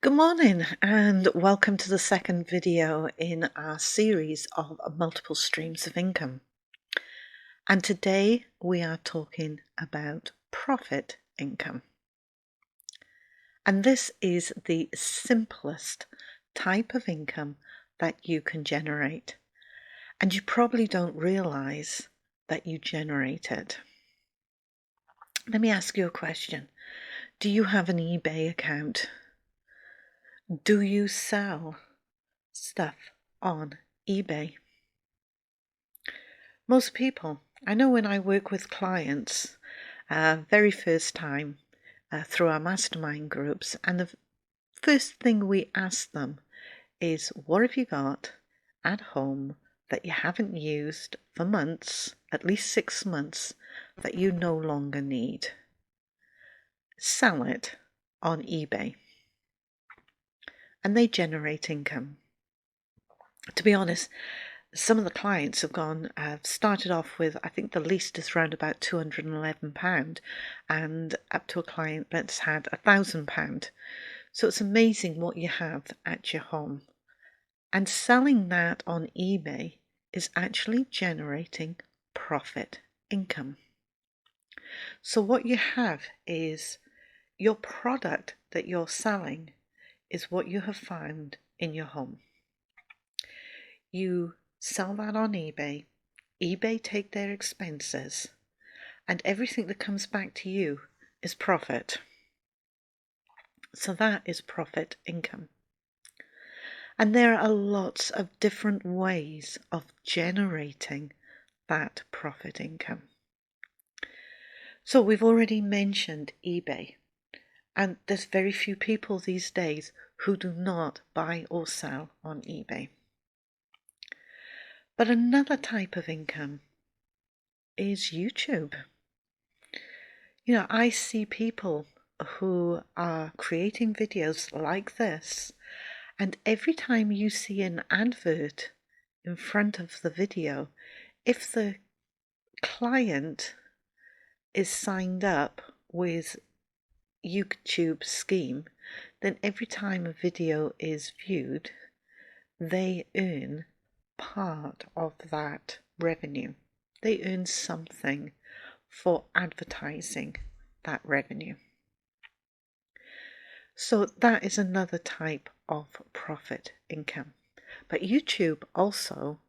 Good morning and welcome to the second video in our series of multiple streams of income. And today we are talking about profit income. And this is the simplest type of income that you can generate. And you probably don't realize that you generate it. Let me ask you a question. Do you have an eBay account? Do you sell stuff on eBay? Most people, I know when I work with clients, very first time through our mastermind groups, and the first thing we ask them is, what have you got at home that you haven't used for months, at least 6 months, that you no longer need? Sell it on eBay. And they generate income. To be honest, some of the clients have started off with, I think the least is around about £211, and up to a client that's had £1,000. So it's amazing what you have at your home. And selling that on eBay is actually generating profit income. So what you have is your product that you're selling is what you have found in your home. You sell that on eBay. eBay take their expenses, and everything that comes back to you is profit. So that is profit income. And there are lots of different ways of generating that profit income. So we've already mentioned eBay, and there's very few people these days who do not buy or sell on eBay. But another type of income is YouTube. I see people who are creating videos like this, and every time you see an advert in front of the video, if the client is signed up with YouTube scheme, then every time a video is viewed, they earn part of that revenue. They earn something for advertising that revenue. So that is another type of profit income. But YouTube also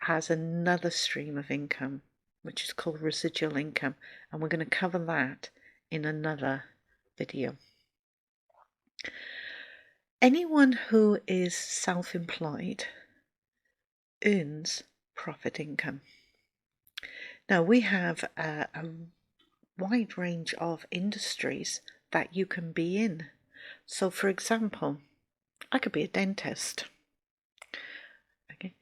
has another stream of income, which is called residual income, and we're going to cover that in another video. Anyone who is self-employed earns profit income. Now we have a wide range of industries that you can be in. So for example, I could be a dentist. Okay.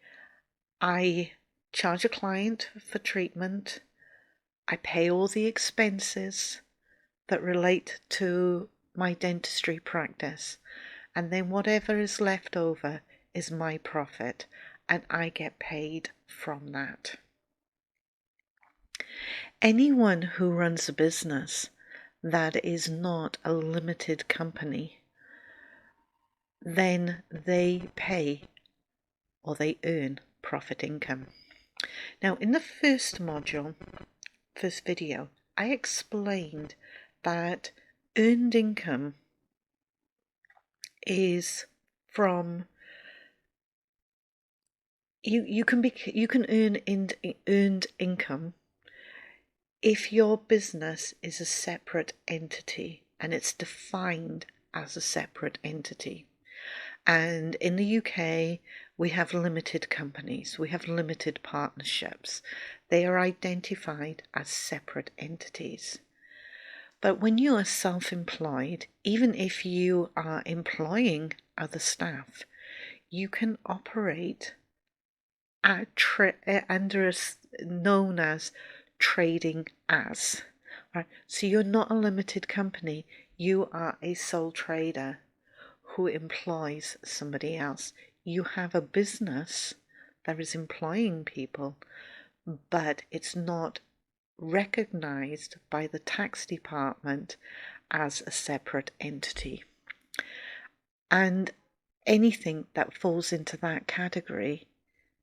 I charge a client for treatment. I pay all the expenses that relate to my dentistry practice, and then whatever is left over is my profit, and I get paid from that. Anyone who runs a business that is not a limited company, then they pay or they earn profit income. Now, in the first video, I explained that earned income is from you can earn earned income if your business is a separate entity and it's defined as a separate entity. And in the UK, we have limited companies, we have limited partnerships. They are identified as separate entities. But when you are self-employed, even if you are employing other staff, you can operate under known as trading as. Right? So you're not a limited company, you are a sole trader who employs somebody else. You have a business that is employing people, but it's not recognized by the tax department as a separate entity. And anything that falls into that category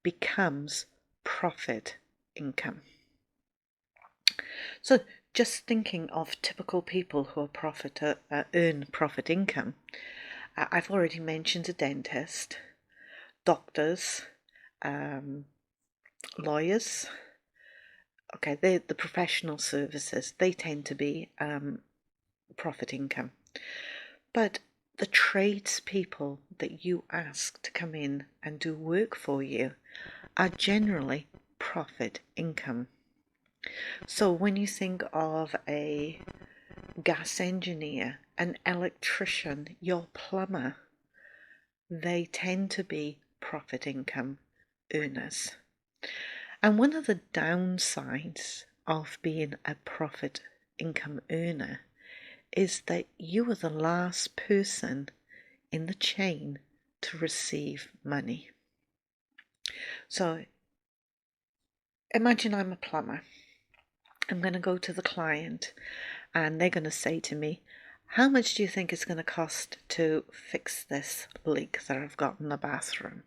becomes profit income. So just thinking of typical people who are earn profit income, I've already mentioned a dentist, doctors, lawyers. Okay, the professional services, they tend to be profit income. But the tradespeople that you ask to come in and do work for you are generally profit income. So when you think of a gas engineer, an electrician, your plumber, they tend to be profit income earners. And one of the downsides of being a profit income earner is that you are the last person in the chain to receive money. So imagine I'm a plumber. I'm going to go to the client and they're going to say to me, how much do you think it's going to cost to fix this leak that I've got in the bathroom?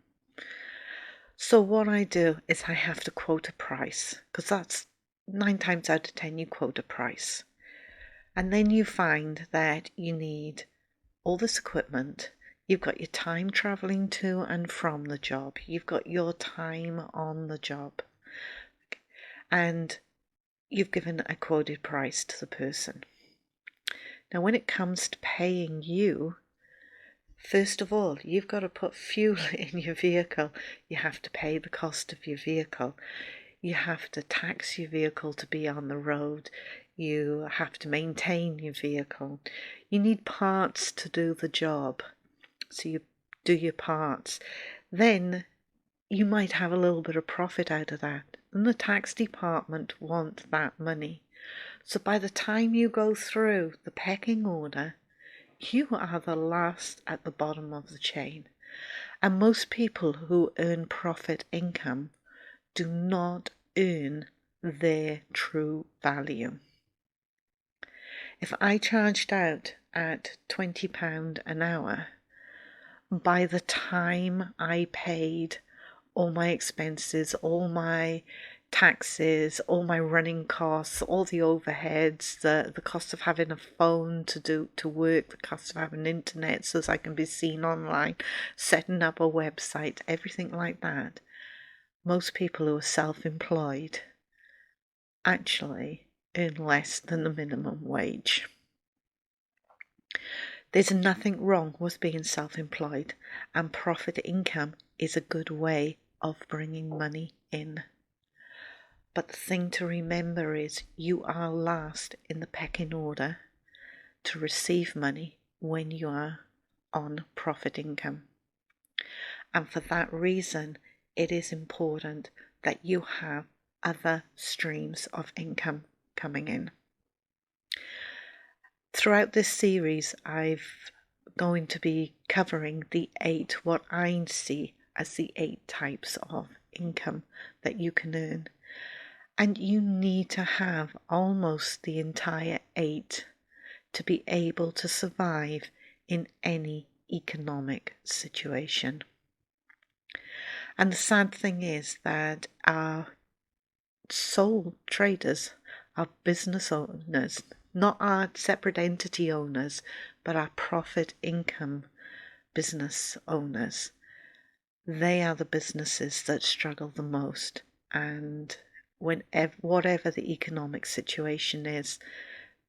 So what I do is I have to quote a price, because that's 9 times out of 10 you quote a price. And then you find that you need all this equipment. You've got your time traveling to and from the job. You've got your time on the job. And you've given a quoted price to the person. Now, when it comes to paying you, first of all, you've got to put fuel in your vehicle. You have to pay the cost of your vehicle. You have to tax your vehicle to be on the road. You have to maintain your vehicle. You need parts to do the job. So you do your parts. Then you might have a little bit of profit out of that. And the tax department want that money. So by the time you go through the pecking order, you are the last at the bottom of the chain. And most people who earn profit income do not earn their true value. If I charged out at £20 an hour, by the time I paid all my expenses, all my taxes, all my running costs, all the overheads, the cost of having a phone to work, the cost of having internet so as I can be seen online, setting up a website, everything like that, most people who are self-employed actually earn less than the minimum wage. There's nothing wrong with being self-employed, and profit income is a good way of bringing money in. But the thing to remember is you are last in the pecking order to receive money when you are on profit income. And for that reason, it is important that you have other streams of income coming in. Throughout this series, I'm going to be covering what I see as the 8 types of income that you can earn. And you need to have almost the entire 8 to be able to survive in any economic situation. And the sad thing is that our sole traders, our business owners, not our separate entity owners, but our profit income business owners, they are the businesses that struggle the most. And whatever the economic situation is,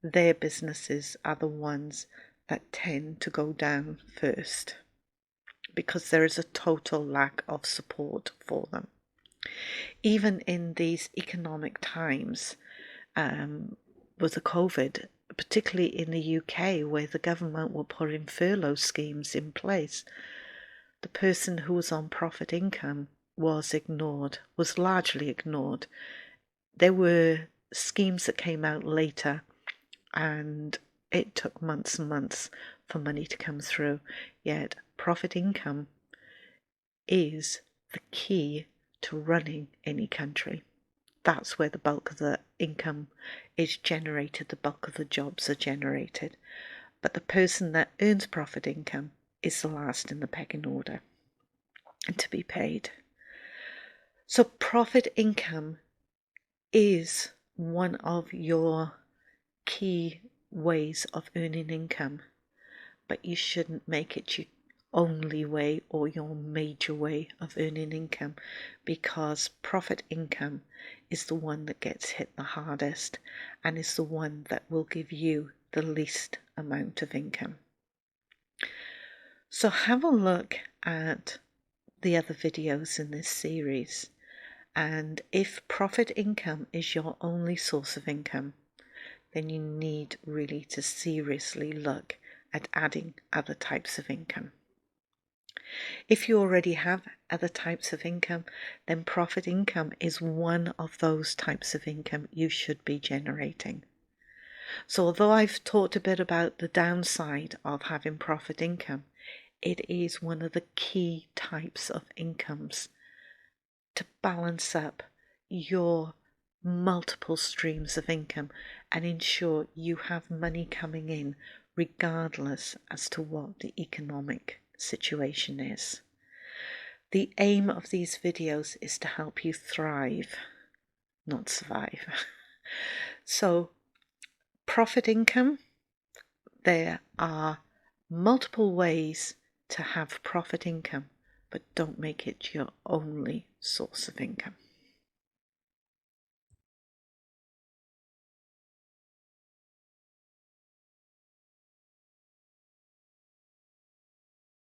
their businesses are the ones that tend to go down first, because there is a total lack of support for them. Even in these economic times, with the COVID, particularly in the UK, where the government were putting furlough schemes in place, the person who was on profit income was largely ignored. There were schemes that came out later, and it took months and months for money to come through. Yet profit income is the key to running any country. That's where the bulk of the income is generated, the bulk of the jobs are generated. But the person that earns profit income is the last in the pecking order to be paid. So profit income is one of your key ways of earning income, but you shouldn't make it your only way or your major way of earning income, because profit income is the one that gets hit the hardest and is the one that will give you the least amount of income. So have a look at the other videos in this series, and if profit income is your only source of income, then you need really to seriously look at adding other types of income. If you already have other types of income, then profit income is one of those types of income you should be generating. So although I've talked a bit about the downside of having profit income, it is one of the key types of incomes to balance up your multiple streams of income and ensure you have money coming in regardless as to what the economic situation is. The aim of these videos is to help you thrive, not survive. So, profit income, there are multiple ways to have profit income, but don't make it your only source of income.